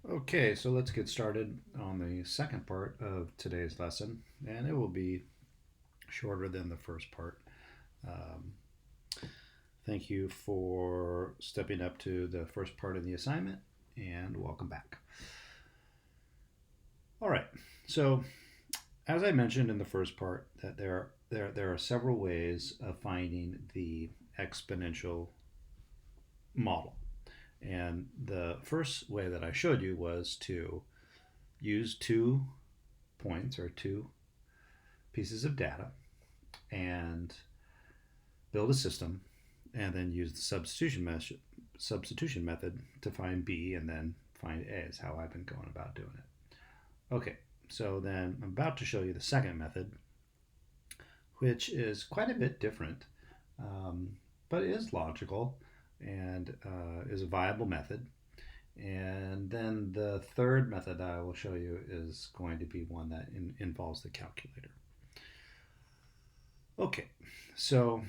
Okay, so let's get started on the second part of today's lesson, and it will be shorter than the first part. Um, Thank you for stepping up to the first part of the assignment, and welcome back. All right, so as I mentioned in the first part, that there are several ways of finding the exponential model. And the first way that I showed you was to use 2 points or 2 pieces of data and build a system and then use the substitution method to find B and then find A is how I've been going about doing it. Okay, so then I'm about to show you the second method, which is quite a bit different, um, but is logical and is a viable method. And then the third method I will show you is going to be one that involves the calculator. Okay, so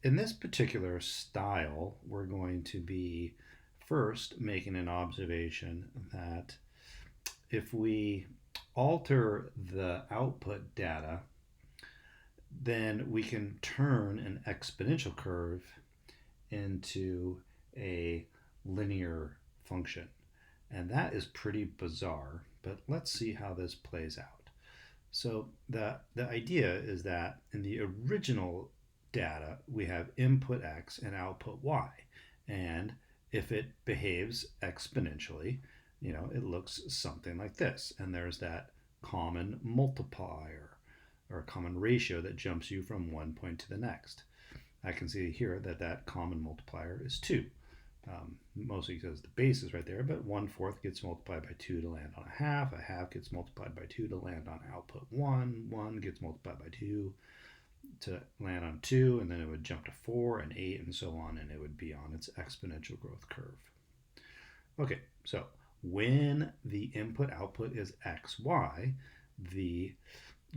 in this particular style, we're going to be first making an observation that if we alter the output data, then we can turn an exponential curve into a linear function. And that is pretty bizarre, but let's see how this plays out. So the idea is that in the original data, we have input x and output y. And if it behaves exponentially, it looks something like this. And there's that common multiplier or common ratio that jumps you from one point to the next. I can see here that that common multiplier is 2. Mostly because the base is right there, but 1/4 gets multiplied by 2 to land on a half gets multiplied by 2 to land on output 1 gets multiplied by 2 to land on 2, and then it would jump to 4 and 8 and so on, and it would be on its exponential growth curve. Okay, so when the input output is xy, the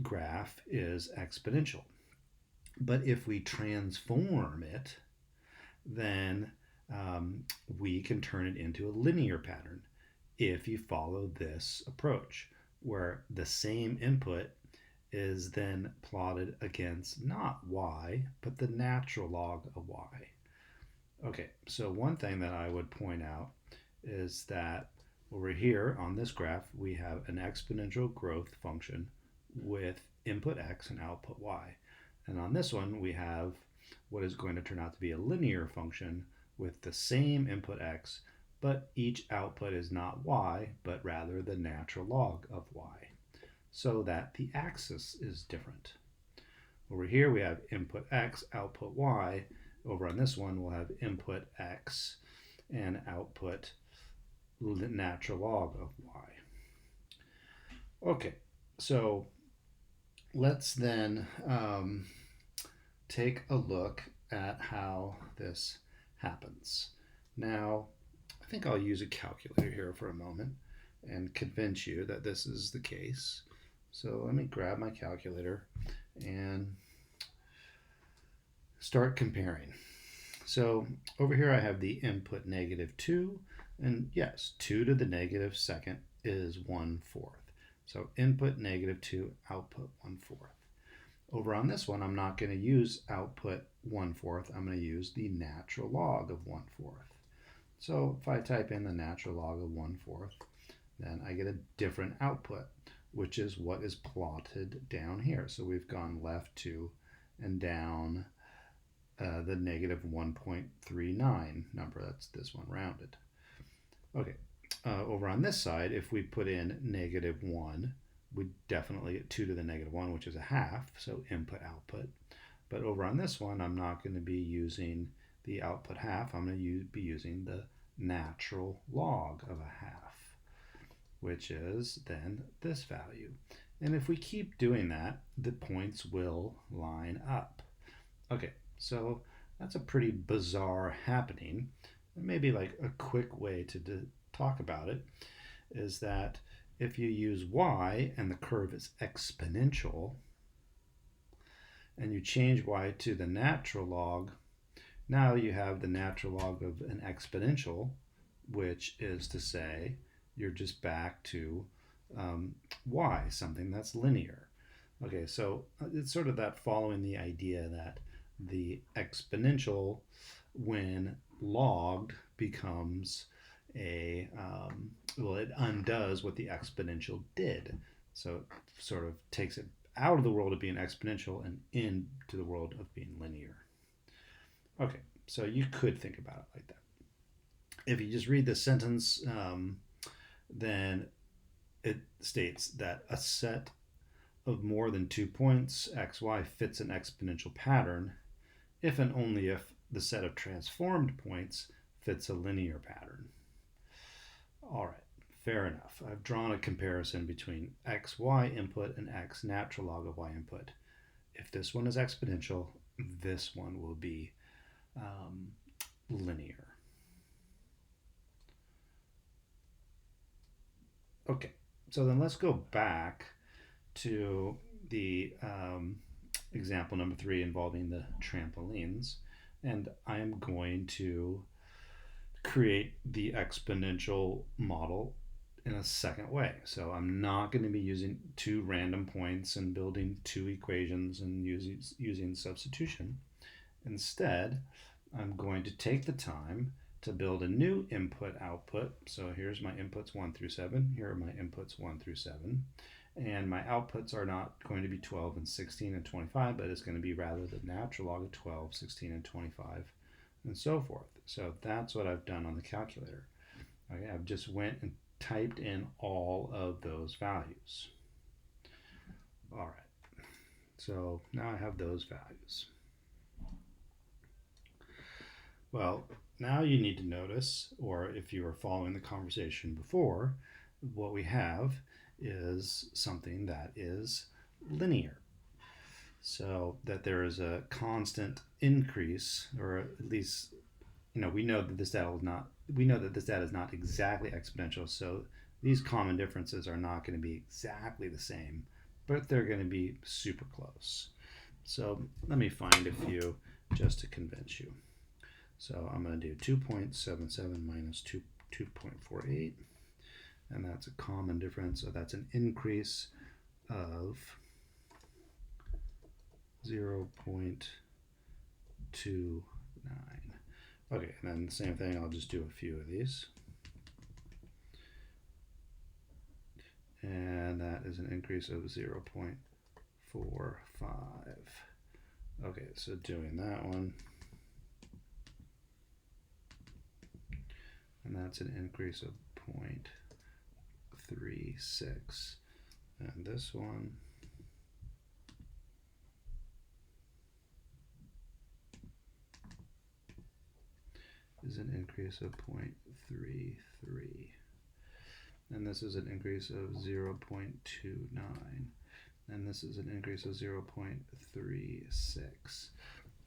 graph is exponential. But if we transform it, then we can turn it into a linear pattern if you follow this approach, where the same input is then plotted against not y, but the natural log of y. Okay, so one thing that I would point out is that over here on this graph, we have an exponential growth function with input x and output y. And on this one, we have what is going to turn out to be a linear function with the same input x, but each output is not y, but rather the natural log of y, so that the axis is different. Over here we have input x, output y. Over on this one we'll have input x and output natural log of y. Okay, so let's then take a look at how this happens. Now, I think I'll use a calculator here for a moment and convince you that this is the case. So let me grab my calculator and start comparing. So over here I have the input -2, and yes, 2 to the negative second is 1/4. So input -2, output 1/4. Over on this one, I'm not going to use output 1/4. I'm going to use the natural log of 1/4. So if I type in the natural log of 1/4, then I get a different output, which is what is plotted down here. So we've gone left 2 and down the -1.39 number. That's this one rounded. Okay, over on this side, if we put in -1, we definitely get 2 to the -1, which is a half, so input output. But over on this one, I'm not going to be using the output half. I'm going to be using the natural log of a half, which is then this value. And if we keep doing that, the points will line up. Okay, so that's a pretty bizarre happening. Maybe like a quick way to talk about it is that if you use y and the curve is exponential, and you change y to the natural log, now you have the natural log of an exponential, which is to say you're just back to y, something that's linear. Okay, so it's sort of that following the idea that the exponential, when logged, becomes well, it undoes what the exponential did. So it sort of takes it out of the world of being exponential and into the world of being linear. Okay, so you could think about it like that. If you just read the sentence, then it states that a set of more than 2 points, xy, fits an exponential pattern if and only if the set of transformed points fits a linear pattern. All right, fair enough. I've drawn a comparison between xy input and x natural log of y input. If this one is exponential, this one will be linear. Okay, so then let's go back to the example number 3 involving the trampolines, and I am going to create the exponential model in a second way. So I'm not going to be using 2 random points and building 2 equations and using substitution. Instead, I'm going to take the time to build a new input output. So here's my inputs 1 through 7. Here are my inputs 1 through 7. And my outputs are not going to be 12 and 16 and 25, but it's going to be rather the natural log of 12, 16, and 25, and so forth. So that's what I've done on the calculator. Okay, I've just went and typed in all of those values. All right, so now I have those values. Well, now you need to notice, or if you were following the conversation before, what we have is something that is linear. So that there is a constant increase, or at least, we know that this data is not exactly exponential. So these common differences are not going to be exactly the same, but they're going to be super close. So let me find a few just to convince you. So I'm going to do 2.77 minus 2.48, and that's a common difference. So that's an increase of 0.29. Okay, and then the same thing, I'll just do a few of these. And that is an increase of 0.45. Okay, so doing that one. And that's an increase of 0.36. And this one is an increase of 0.33. And this is an increase of 0.29. And this is an increase of 0.36.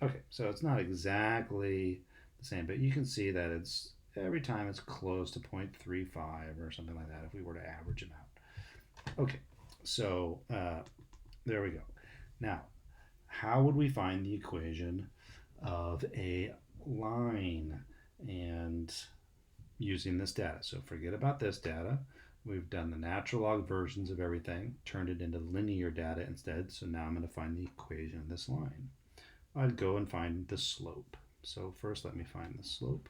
Okay, so it's not exactly the same, but you can see that it's every time it's close to 0.35 or something like that if we were to average them out. Okay, so there we go. Now, how would we find the equation of a line and using this data? So forget about this data. We've done the natural log versions of everything, turned it into linear data instead. So now I'm going to find the equation of this line. I'd go and find the slope. So first let me find the slope.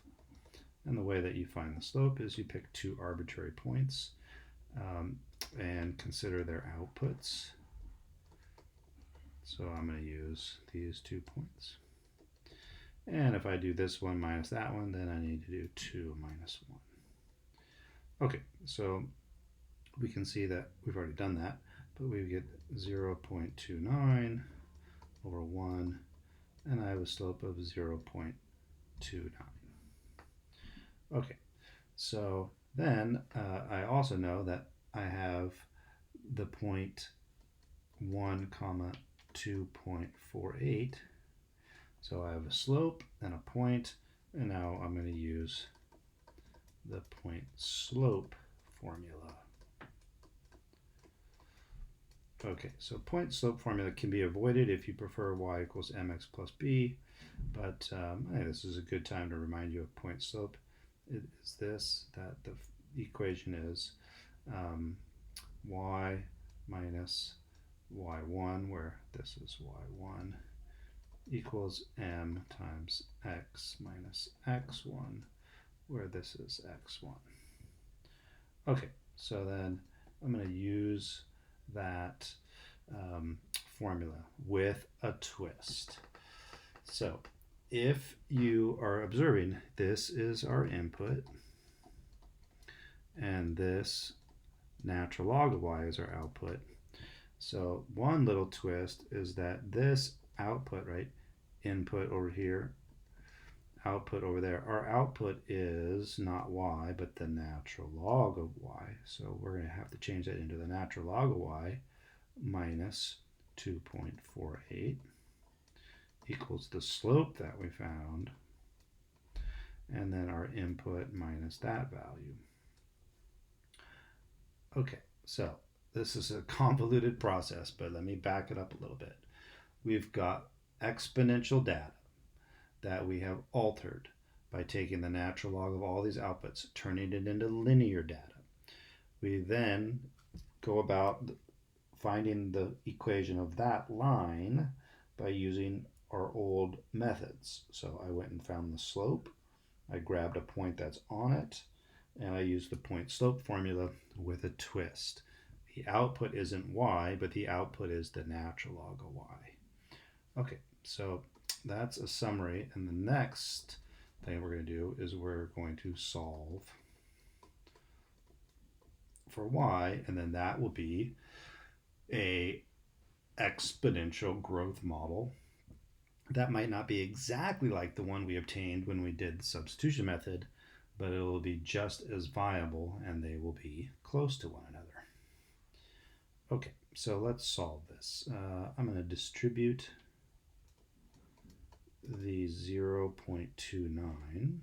And the way that you find the slope is you pick 2 arbitrary points and consider their outputs. So I'm going to use these 2 points. And if I do this one minus that one, then I need to do 2 minus 1. Okay, so we can see that we've already done that, but we get 0.29 over 1, and I have a slope of 0.29. Okay, so then I also know that I have the point 1 comma 2.48. So I have a slope and a point, and now I'm going to use the point slope formula. Okay, so point slope formula can be avoided if you prefer y equals mx plus b, but hey, this is a good time to remind you of point slope. It is this, that the equation is y minus y1, where this is y1, equals m times x minus x1, where this is x1. Okay, so then I'm going to use that formula with a twist. So if you are observing, this is our input, and this natural log of y is our output. So one little twist is that this output, right, input over here, output over there, our output is not y, but the natural log of y. So we're going to have to change that into the natural log of y minus 2.48 equals the slope that we found, and then our input minus that value. Okay, so this is a convoluted process, but let me back it up a little bit. We've got exponential data that we have altered by taking the natural log of all these outputs, turning it into linear data. We then go about finding the equation of that line by using our old methods. So I went and found the slope, I grabbed a point that's on it, and I used the point slope formula with a twist. The output isn't y, but the output is the natural log of y. Okay, so that's a summary, and the next thing we're going to do is we're going to solve for y, and then that will be a exponential growth model. That might not be exactly like the one we obtained when we did the substitution method, but it will be just as viable, and they will be close to one another. Okay, so let's solve this. I'm going to distribute the 0.29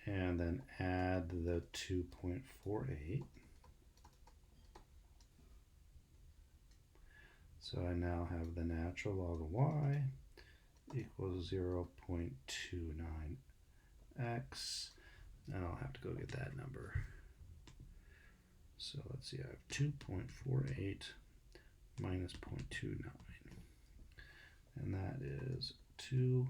and then add the 2.48. So I now have the natural log of y equals 0.29x, and I'll have to go get that number. So let's see, I have 2.48 minus 0.29, and that is 2.19.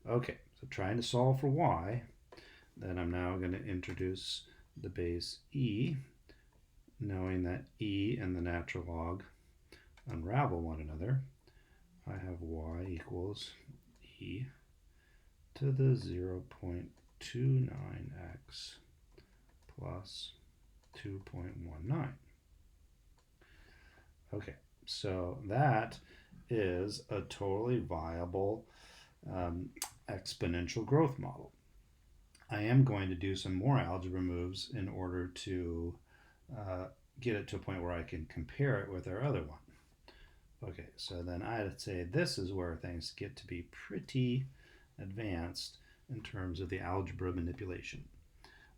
Okay, so trying to solve for y, then I'm now going to introduce the base e, knowing that e and the natural log unravel one another. I have y equals e to the 0.29x plus 2.19. Okay, so that is a totally viable exponential growth model. I am going to do some more algebra moves in order to get it to a point where I can compare it with our other one. Okay, so then I'd say this is where things get to be pretty advanced in terms of the algebra manipulation.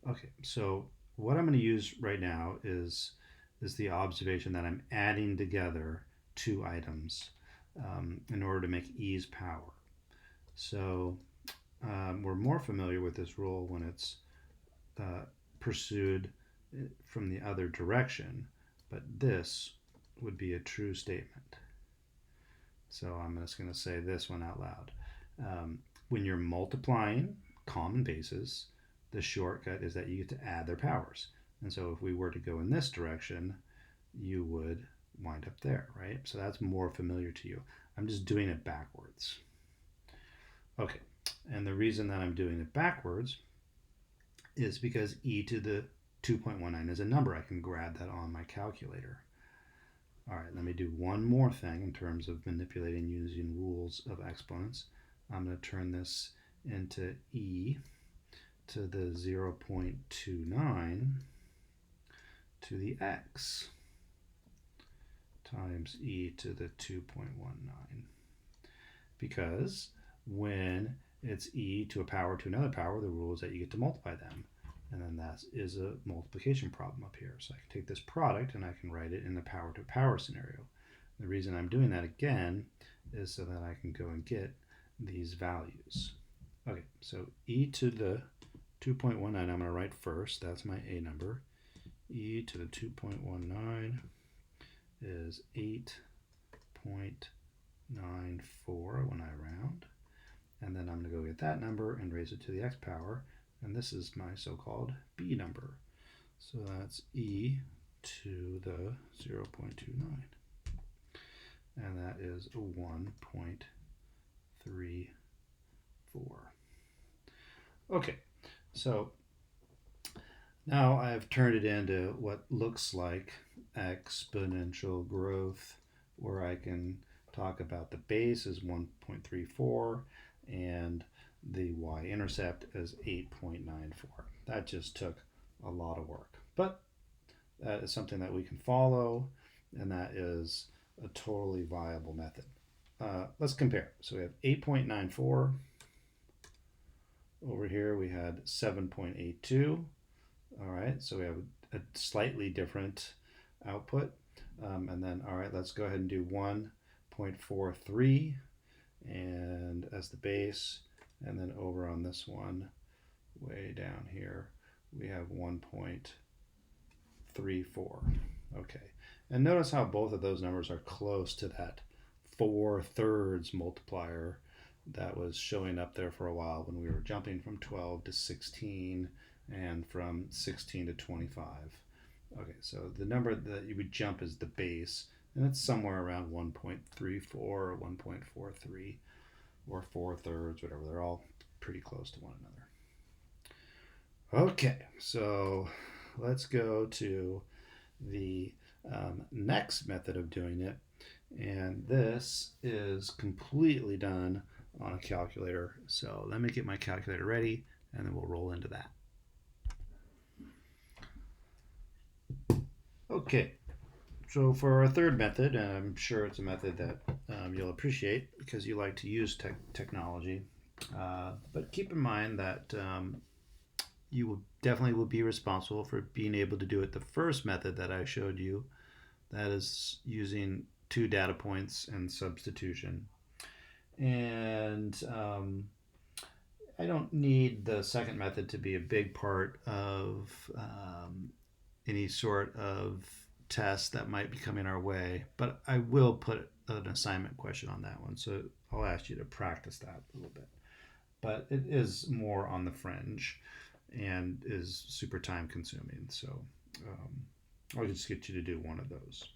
Okay, so what I'm going to use right now is the observation that I'm adding together two items in order to make e's power. So we're more familiar with this rule when it's pursued from the other direction, but this would be a true statement. So I'm just going to say this one out loud. When you're multiplying common bases, the shortcut is that you get to add their powers. And so if we were to go in this direction, you would wind up there, right? So that's more familiar to you. I'm just doing it backwards. Okay, and the reason that I'm doing it backwards is because e to the 2.19 is a number. I can grab that on my calculator. All right, let me do one more thing in terms of manipulating using rules of exponents. I'm going to turn this into e to the 0.29 to the x times e to the 2.19. Because when it's e to a power to another power, the rule is that you get to multiply them. And then that is a multiplication problem up here. So I can take this product and I can write it in the power to power scenario. The reason I'm doing that again is so that I can go and get these values. Okay, so e to the 2.19 I'm going to write first. That's my a number. E to the 2.19 is 8.94 when I round. And then I'm going to go get that number and raise it to the x power. And this is my so-called b number. So that's e to the 0.29. And that is 1.34. Okay, so now I've turned it into what looks like exponential growth, where I can talk about the base as 1.34 and the y-intercept as 8.94. That just took a lot of work, but that is something that we can follow, and that is a totally viable method. Let's compare. So we have 8.94. Over here we had 7.82. All right, so we have a slightly different output. And then, all right, let's go ahead and do 1.43 and as the base. And then over on this one, way down here, we have 1.34. Okay, and notice how both of those numbers are close to that 4/3 multiplier that was showing up there for a while when we were jumping from 12 to 16 and from 16 to 25. Okay, so the number that you would jump is the base, and it's somewhere around 1.34 or 1.43 or 4/3, whatever. They're all pretty close to one another. Okay, so let's go to the next method of doing it, and this is completely done on a calculator. So let me get my calculator ready, and then we'll roll into that. Okay, so for our third method, and I'm sure it's a method that you'll appreciate because you like to use technology, but keep in mind that you will definitely be responsible for being able to do it the first method that I showed you, that is using 2 data points and substitution. And I don't need the second method to be a big part of any sort of test that might be coming our way, but I will put an assignment question on that one. So I'll ask you to practice that a little bit. But it is more on the fringe and is super time consuming. So I'll just get you to do one of those.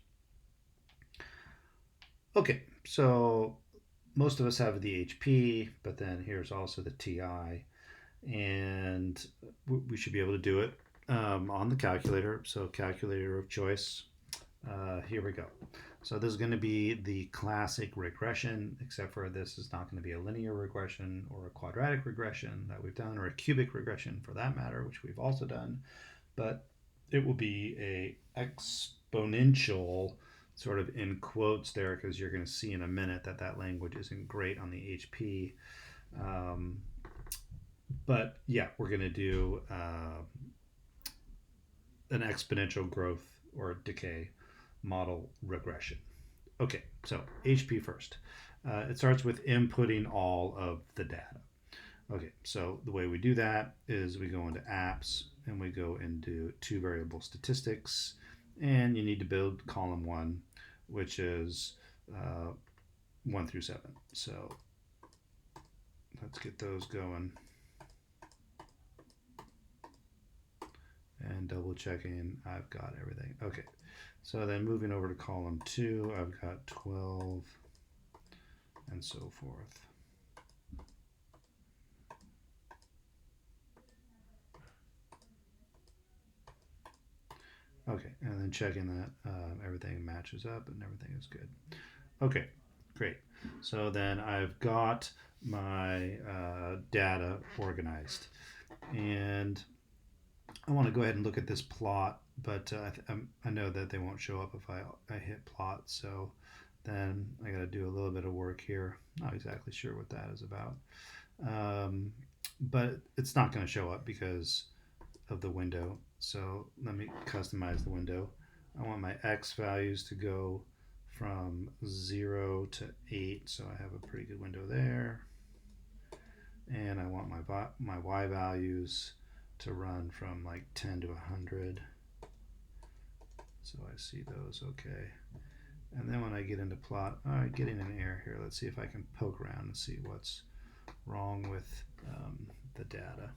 Okay, so most of us have the HP, but then here's also the TI, and we should be able to do it on the calculator. So calculator of choice. Here we go. So this is going to be the classic regression, except for this is not going to be a linear regression or a quadratic regression that we've done, or a cubic regression for that matter, which we've also done, but it will be a exponential, sort of in quotes there, because you're going to see in a minute that that language isn't great on the HP. But yeah, we're going to do an exponential growth or decay model regression. Okay, so HP first. It starts with inputting all of the data. Okay, so the way we do that is we go into apps and we go into 2 variable statistics, and you need to build column 1, which is 1 through 7. So let's get those going. And double checking, I've got everything. Okay, so then moving over to column 2, I've got 12 and so forth. Okay, and then checking that everything matches up and everything is good. Okay, great. So then I've got my data organized, and I want to go ahead and look at this plot, but I know that they won't show up if I hit plot, so then I got to do a little bit of work here. Not exactly sure what that is about, but it's not going to show up because of the window. So let me customize the window. I want my X values to go from 0 to 8, so I have a pretty good window there. And I want my y values to run from like 10 to 100. So I see those okay. And then when I get into plot, getting an error here. Let's see if I can poke around and see what's wrong with the data.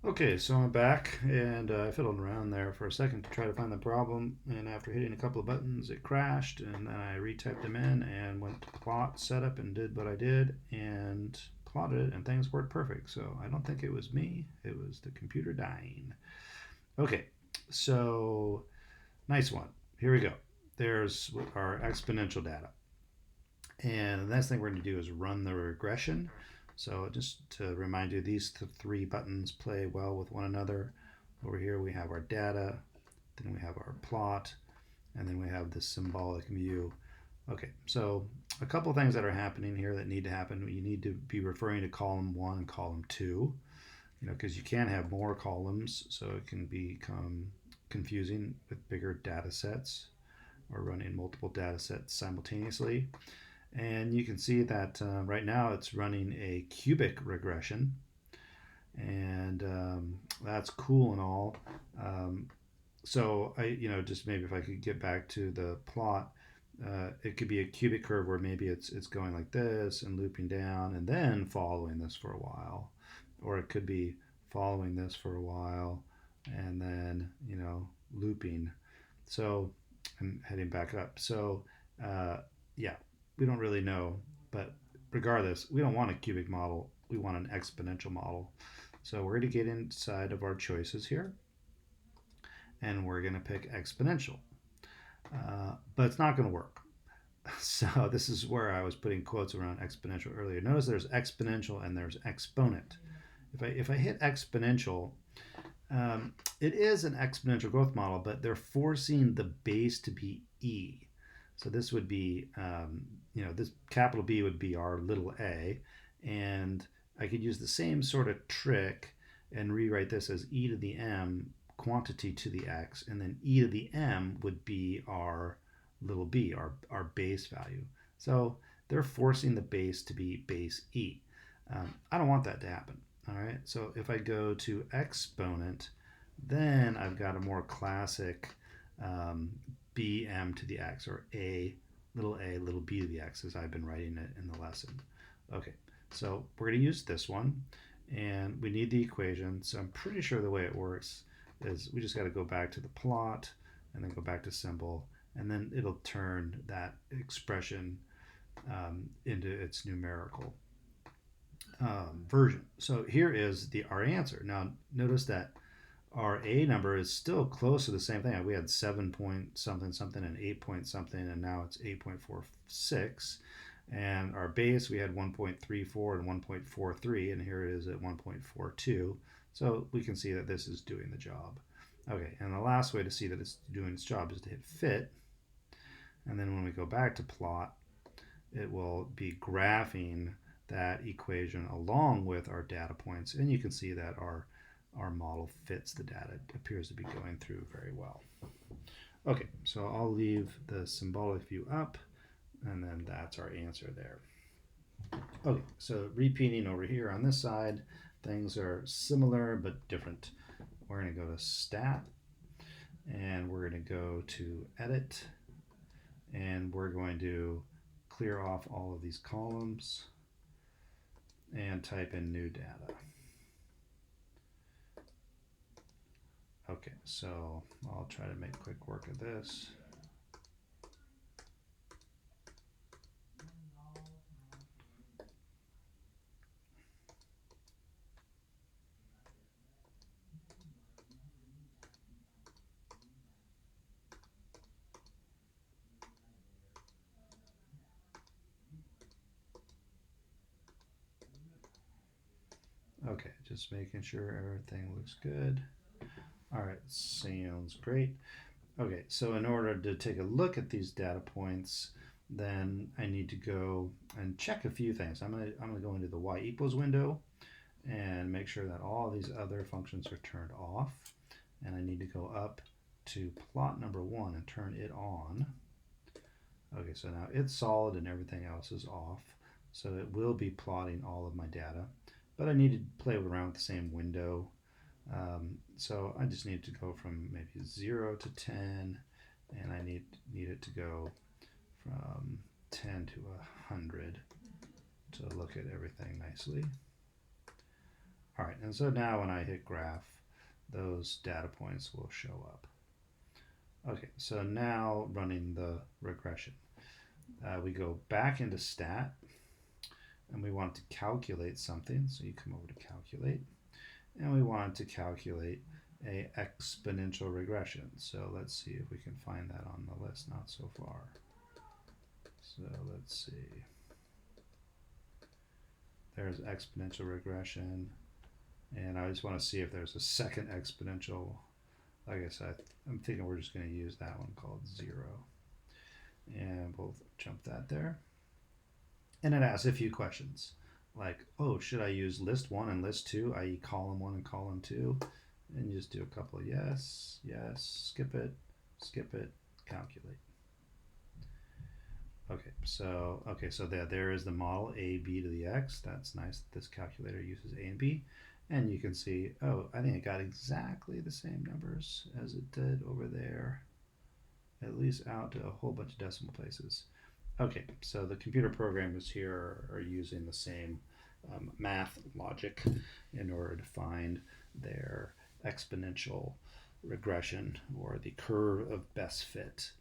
Okay, so I'm back, and I fiddled around there for a second to try to find the problem, and after hitting a couple of buttons it crashed, and then I retyped them in and went to plot setup and did what I did and plotted it, and things worked perfect. So I don't think it was me, it was the computer dying. Okay, so nice one. Here we go. There's our exponential data. And the next thing we're going to do is run the regression. So just to remind you, these three buttons play well with one another. Over here we have our data, then we have our plot, and then we have this symbolic view. Okay, so a couple things that are happening here that need to happen. You need to be referring to column 1 and column 2, because you can have more columns, so it can become confusing with bigger data sets or running multiple data sets simultaneously. And you can see that right now it's running a cubic regression, and that's cool and all. So I, just maybe if I could get back to the plot, it could be a cubic curve where maybe it's going like this and looping down and then following this for a while, or it could be following this for a while and then looping. So I'm heading back up. So yeah, we don't really know, but regardless, we don't want a cubic model. We want an exponential model. So we're going to get inside of our choices here, and we're going to pick exponential. But it's not going to work. So this is where I was putting quotes around exponential earlier. Notice there's exponential and there's exponent. If I hit exponential, it is an exponential growth model, but they're forcing the base to be e. So this would be, this capital B would be our little a, and I could use the same sort of trick and rewrite this as e to the m quantity to the x, and then e to the m would be our little b, our base value. So they're forcing the base to be base e. I don't want that to happen. All right, so if I go to exponent, then I've got a more classic bm to the x, or a little b to the x, as I've been writing it in the lesson. Okay, so we're going to use this one, and we need the equation. So I'm pretty sure the way it works is we just got to go back to the plot and then go back to symbol, and then it'll turn that expression into its numerical version. So here is our answer. Now notice that our a number is still close to the same thing. We had 7 point something something and 8 point something, and now it's 8.46. And our base, we had 1.34 and 1.43, and here it is at 1.42. So we can see that this is doing the job. Okay, and the last way to see that it's doing its job is to hit fit. And then when we go back to plot, it will be graphing that equation along with our data points, and you can see that our model fits the data. It appears to be going through very well. Okay, so I'll leave the symbolic view up, and then that's our answer there. Okay, so repeating over here on this side, things are similar but different. We're going to go to stat, and we're going to go to edit, and we're going to clear off all of these columns and type in new data. Okay, so I'll try to make quick work of this. Okay, just making sure everything looks good. All right, sounds great. Okay, so in order to take a look at these data points, then I need to go and check a few things. I'm gonna go into the y equals window and make sure that all these other functions are turned off. and I need to go up to plot number 1 and turn it on. Okay, so now it's solid and everything else is off. So it will be plotting all of my data, but I need to play around with the same window. So I just need to go from maybe 0 to 10, and I need it to go from 10 to 100 to look at everything nicely. All right, and so now when I hit graph, those data points will show up. Okay, so now running the regression. We go back into stat, and we want to calculate something. So you come over to calculate, and we want to calculate a exponential regression. So let's see if we can find that on the list. Not so far. So let's see. There's exponential regression, and I just want to see if there's a second exponential. I guess I'm thinking we're just going to use that one called 0, and we'll jump that there. And it asks a few questions like, oh, should I use list 1 and list 2, i.e. column 1 and column 2? And you just do a couple of yes, yes, skip it, calculate. Okay, so there is the model a, b to the x. That's nice. This calculator uses a and b. And you can see, oh, I think it got exactly the same numbers as it did over there, at least out to a whole bunch of decimal places. Okay, so the computer programmers here are using the same math logic in order to find their exponential regression, or the curve of best fit.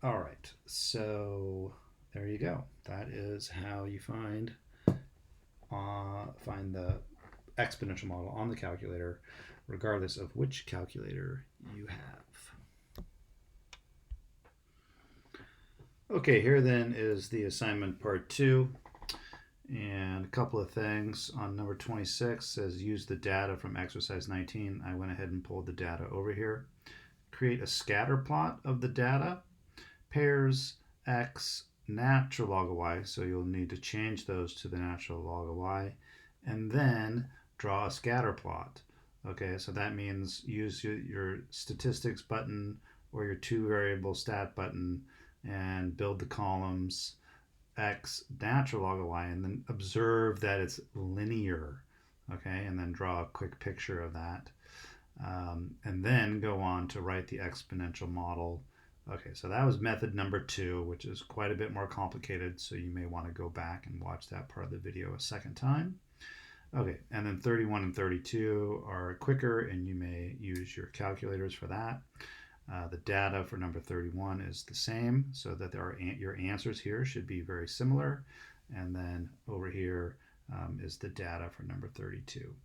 All right, so there you go. That is how you find the exponential model on the calculator, regardless of which calculator you have. Okay, here then is the assignment part 2, and a couple of things. On number 26 says use the data from exercise 19. I went ahead and pulled the data over here. Create a scatter plot of the data, pairs x, natural log of y, so you'll need to change those to the natural log of y, and then draw a scatter plot. Okay, so that means use your statistics button or your 2 variable stat button and build the columns x, natural log of y, and then observe that it's linear. Okay, and then draw a quick picture of that. And then go on to write the exponential model. Okay, so that was method number 2, which is quite a bit more complicated, so you may want to go back and watch that part of the video a second time. Okay, and then 31 and 32 are quicker, and you may use your calculators for that. The data for number 31 is the same, so that your answers here should be very similar. And then over here is the data for number 32.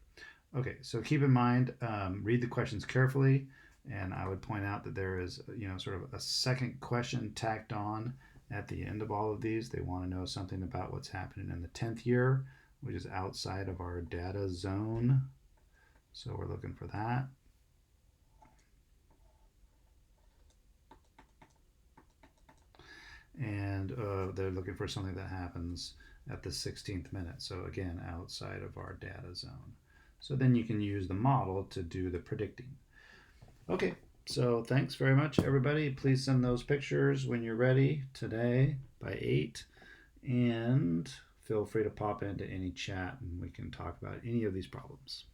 Okay, so keep in mind, read the questions carefully, and I would point out that there is, sort of a second question tacked on at the end of all of these. They want to know something about what's happening in the 10th year, which is outside of our data zone. So we're looking for that. And they're looking for something that happens at the 16th minute. So again, outside of our data zone. So then you can use the model to do the predicting. Okay, so thanks very much, everybody. Please send those pictures when you're ready today by 8. And feel free to pop into any chat and we can talk about any of these problems.